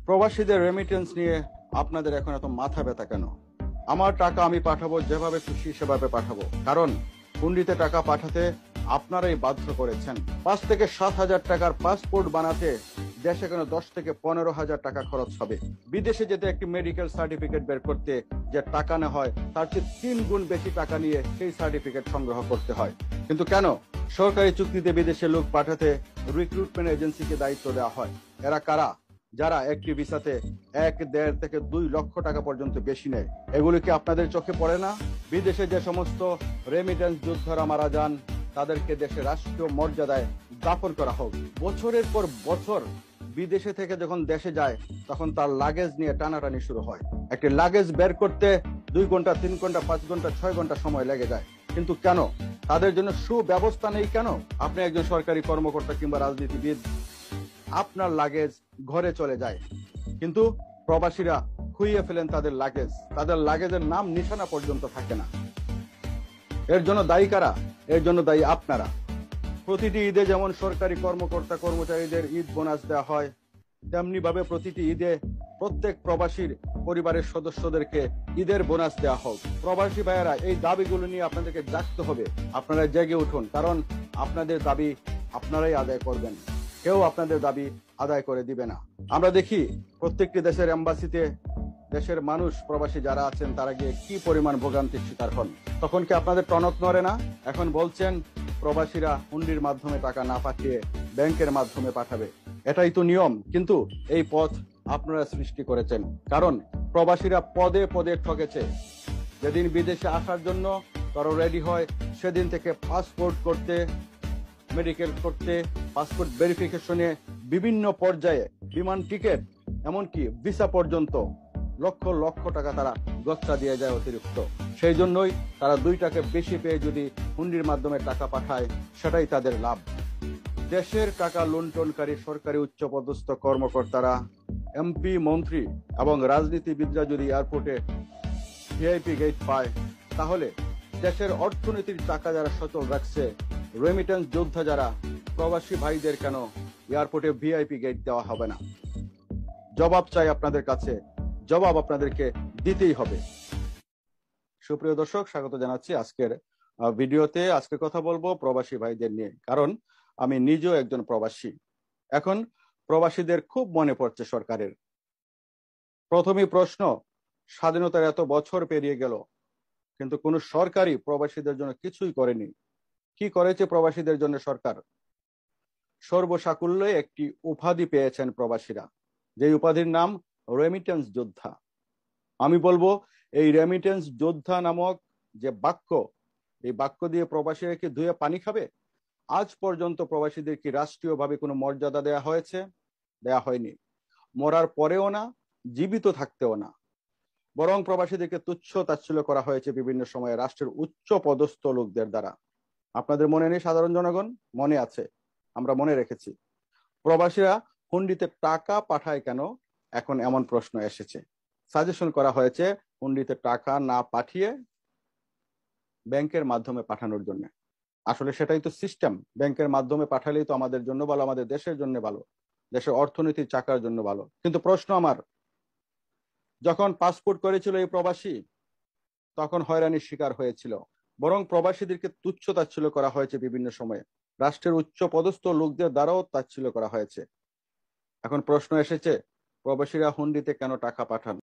প্রবাসীদের রেমিটেন্স নিয়ে আপনাদের এখন এত মাথা ব্যথা কেন? আমার টাকা আমি পাঠাবো, যেভাবে খুশি সেভাবে পাঠাবো, কারণ হুন্ডিতে টাকা পাঠাতে আপনারাই বাধ্য করেছেন। 5 থেকে 7 হাজার টাকার পাসপোর্ট বানাতে দেশে কেন 10 থেকে 15 হাজার টাকা খরচ হবে? বিদেশে যেতে একটি মেডিকেল সার্টিফিকেট বের করতে যে টাকা নেওয়া হয়, তার চেয়ে 3 গুণ বেশি টাকা নিয়ে সেই সার্টিফিকেট সংগ্রহ করতে হয়। কিন্তু কেন সরকারি চুক্তিতে বিদেশে লোক পাঠাতে রিক্রুটমেন্ট এজেন্সিকে দায়িত্ব দেওয়া হয়? এরা কারা? যারা একটি ভিসাতে 1, 1.5 থেকে 2 লক্ষ টাকা পর্যন্ত বেশি নেয়। এগুলি কি আপনাদের চোখে পড়ে না? বিদেশে যে সমস্ত রেমিটেন্স যোদ্ধারা মারা যান, তাদেরকে দেশে রাষ্ট্রীয় মর্যাদায় দাফন করা হোক। বছরের পর বছর বিদেশে থেকে যখন দেশে যায়, তখন তার লাগেজ নিয়ে টানাটানি শুরু হয়। একটি লাগেজ বের করতে 2 ঘন্টা, 3 ঘন্টা, 5 ঘন্টা, 6 ঘন্টা সময় লেগে যায়। কিন্তু কেন? তাদের জন্য সুব্যবস্থা নেই কেন? আপনি একজন সরকারি কর্মকর্তা কিংবা রাজনীতিবিদ, আপনার লাগেজ ঘরে চলে যায়, কিন্তু প্রবাসীরা খুইয়ে ফেলেন তাদের লাগেজ। তাদের লাগেজের নাম নিশানা পর্যন্ত থাকে না। এর জন্য দায়ী কারা? এর জন্য দায়ী আপনারা। প্রতিটি ঈদে যেমন সরকারি কর্মকর্তা কর্মচারীদের ঈদ বোনাস দেওয়া হয়, তেমনি ভাবে প্রতিটি ঈদে প্রত্যেক প্রবাসীর পরিবারের সদস্যদেরকে ঈদের বোনাস দেওয়া হোক। প্রবাসী ভাইয়েরা, এই দাবিগুলো নিয়ে আপনাদেরকে জাগতে হবে। আপনারা জেগে উঠুন, কারণ আপনাদের দাবি আপনারাই আদায় করবেন, কেউ আপনাদের দাবি আদায় করে দিবে না। আমরা দেখি প্রত্যেকটি দেশের এম্বাসিতে দেশের মানুষ, প্রবাসী যারা আছেন, তারা গিয়ে কি পরিমাণ ভোগান্তির শিকার হন। তখন কি আপনাদের টনক নড়ে না? এখন বলছেন প্রবাসীরা হুন্ডির মাধ্যমে টাকা না পাঠিয়ে ব্যাংকের মাধ্যমে পাঠাবে। এটাই তো নিয়ম, কিন্তু এই পথ আপনারা সৃষ্টি করেছেন। কারণ প্রবাসীরা পদে পদে ঠকেছে। যেদিন বিদেশে আসার জন্য তারা রেডি হয়, সেদিন থেকে পাসপোর্ট করতে, মেডিকেল করতে, পাসপোর্ট ভেরিফিকেশনে, বিভিন্ন পর্যায়ে বিমান টিকিট, এমনকি ভিসা পর্যন্ত লক্ষ লক্ষ টাকা তারা গচ্চা দিয়ে যায় অতিরিক্ত। সেই জন্যই তারা 2 টাকা বেশি পেয়ে যদি হুন্ডির মাধ্যমে টাকা পাঠায়, সেটাই তাদের লাভ। দেশের টাকা লুণ্ঠনকারী সরকারি উচ্চপদস্থ কর্মকর্তারা, এমপি, মন্ত্রী এবং রাজনীতিবিদরা যদি এয়ারপোর্টে ভিআইপি গেট পায়, তাহলে দেশের অর্থনীতির টাকা যারা সচল রাখছে, রেমিটেন্স যোদ্ধা যারা প্রবাসী ভাইদের কেন এয়ারপোর্টে ভিআইপি গেট দেওয়া হবে না? জবাব চাই আপনাদের কাছে, জবাব আপনাদেরকে দিতেই হবে। সুপ্রিয় দর্শক, স্বাগত জানাচ্ছি আজকের ভিডিওতে। আজকে কথা বলবো প্রবাসী ভাইদের নিয়ে, কারণ আমি নিজেও একজন প্রবাসী। এখন প্রবাসীদের খুব মনে পড়ছে সরকারের। প্রথমেই প্রশ্ন, স্বাধীনতার এত বছর পেরিয়ে গেল, কিন্তু কোন সরকারই প্রবাসীদের জন্য কিছুই করেনি। কি করেছে প্রবাসীদের জন্য সরকার? সর্বসাকুল্যে একটি উপাধি পেয়েছেন প্রবাসীরা, যে উপাধির নাম রেমিটেন্স যোদ্ধা। আমি বলবো, এই রেমিটেন্স যোদ্ধা নামক যে বাক্য, এই বাক্য দিয়ে প্রবাসীরা কি ধুয়ে পানি খাবে? আজ পর্যন্ত প্রবাসীদের কি রাষ্ট্রীয়ভাবে কোনো মর্যাদা দেয়া হয়েছে? দেয়া হয়নি। মরার পরেও না, জীবিত থাকতেও না। বরং প্রবাসীদেরকে তুচ্ছ তাচ্ছিল্য করা হয়েছে বিভিন্ন সময়ে রাষ্ট্রের উচ্চ পদস্থ লোকদের দ্বারা। আপনাদের মনে নেই? সাধারণ জনগণ মনে আছে, আমরা মনে রেখেছি। প্রবাসীরা হুন্ডিতে টাকা পাঠায় কেন, এখন এমন প্রশ্ন এসেছে। সাজেশন করা হয়েছে হুন্ডিতে টাকা না পাঠিয়ে ব্যাংকের মাধ্যমে পাঠানোর জন্য। আসলে সেটাই তো সিস্টেম। ব্যাংকের মাধ্যমে পাঠালেই তো আমাদের জন্য ভালো, আমাদের দেশের জন্য ভালো, দেশের অর্থনীতির চাকার জন্য ভালো। কিন্তু প্রশ্ন আমার, যখন পাসপোর্ট করেছিল এই প্রবাসী, তখন হয়রানির শিকার হয়েছিল। বরং প্রবাসীদেরকে তুচ্ছ তাচ্ছিল্য করা হয়েছে বিভিন্ন সময়ে, রাষ্ট্রের উচ্চ পদস্থ লোকদের দ্বারাও তাচ্ছিল্য করা হয়েছে। এখন প্রশ্ন এসেছে, প্রবাসীরা হুন্ডিতে কেন টাকা পাঠান?